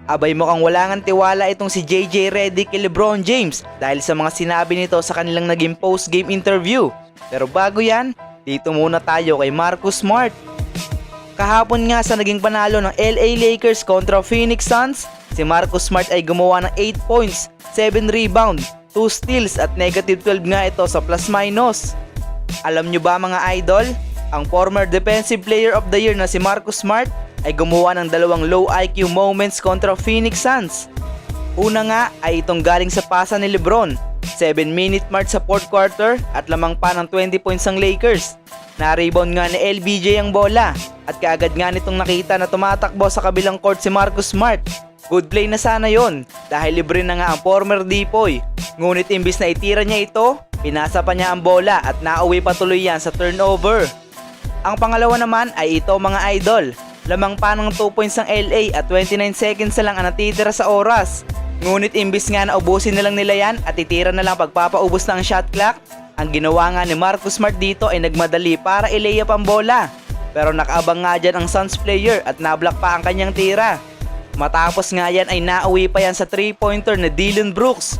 Abay mukhang wala ngang tiwala itong si JJ Redick kay LeBron James dahil sa mga sinabi nito sa kanilang naging post-game interview. Pero bago yan, dito muna tayo kay Marcus Smart. Kahapon nga sa naging panalo ng LA Lakers kontra Phoenix Suns, si Marcus Smart ay gumawa ng 8 points, 7 rebound, 2 steals at negative 12 nga ito sa plus-minus. Alam nyo ba mga idol, ang former Defensive Player of the Year na si Marcus Smart ay gumawa ng dalawang low IQ moments kontra Phoenix Suns. Una nga ay itong galing sa pasa ni LeBron, 7-minute mark sa fourth quarter at lamang pa ng 20 points ang Lakers. Na-rebound nga ni LBJ ang bola at kaagad nga nitong nakita na tumatakbo sa kabilang court si Marcus Smart. Good play na sana yon dahil libre na nga ang former Dipoy. Ngunit imbis na itira niya ito, pinasa pa niya ang bola at nauwi pa tuloy yan sa turnover. Ang pangalawa naman ay ito mga idol. Lamang pa ng 2 points ang LA at 29 seconds na lang ang natitira sa oras. Ngunit imbis nga na ubusin na lang nila yan at itira na lang pagpapaubos na ang shot clock, ang ginawa nga ni Marcus Smart dito ay nagmadali para i-layup ang bola. Pero nakaabang nga dyan ang Suns player at nablock pa ang kanyang tira. Matapos nga yan ay nauwi pa yan sa 3-pointer na Dillon Brooks.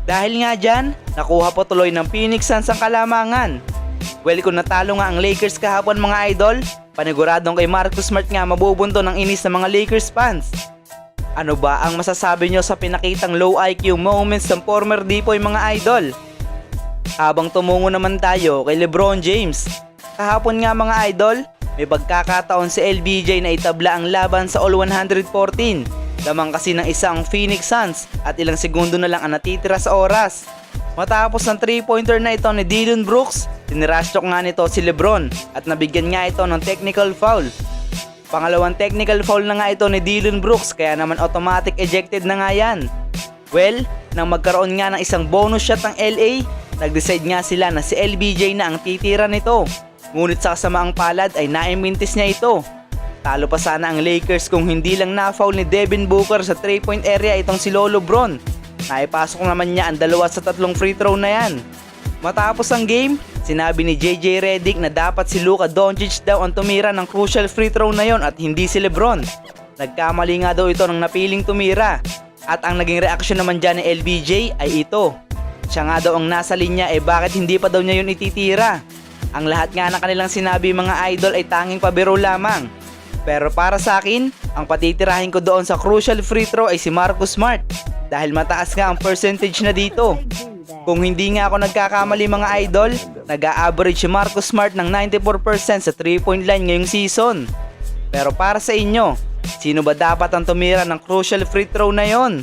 Dahil nga dyan, nakuha po tuloy ng Phoenix Suns ang kalamangan. Well, kung natalo nga ang Lakers kahapon mga idol, paniguradong kay Marcus Smart nga mabubunto ng inis ng mga Lakers fans. Ano ba ang masasabi nyo sa pinakitang low IQ moments ng former Dipoy mga idol? Habang tumungo naman tayo kay LeBron James. Kahapon nga mga idol, may pagkakataon si LBJ na itabla ang laban sa All 114. Lamang kasi ng isang Phoenix Suns at ilang segundo na lang ang natitira sa oras. Matapos ng 3-pointer na ito ni Dillon Brooks, tinirashtalk nga nito si LeBron at nabigyan nga ito ng technical foul. Pangalawang technical foul na nga ito ni Dillon Brooks kaya naman automatic ejected na nga yan. Well, nang magkaroon nga ng isang bonus shot ng LA, nag-decide nga sila na si LBJ na ang titira nito. Ngunit sa kasamaang palad ay naimintis niya ito. Talo pa sana ang Lakers kung hindi lang na-foul ni Devin Booker sa 3-point area itong si Lolo Bron. Naipasok naman niya ang 2 sa 3 free throw na yan. Matapos ang game, sinabi ni JJ Redick na dapat si Luka Doncic daw ang tumira ng crucial free throw na yon at hindi si LeBron. Nagkamali nga daw ito ng napiling tumira. At ang naging reaksyon naman dyan ni LBJ ay ito. Siya nga daw ang nasa linya bakit hindi pa daw niya yun ititira. Ang lahat nga ng kanilang sinabi mga idol ay tanging pabiro lamang. Pero para sa akin, ang patitirahin ko doon sa crucial free throw ay si Marcus Smart. Dahil mataas nga ang percentage na dito. Kung hindi nga ako nagkakamali mga idol, nag-a-average si Marcus Smart ng 94% sa 3-point line ngayong season. Pero para sa inyo, sino ba dapat ang tumira ng crucial free throw na yon?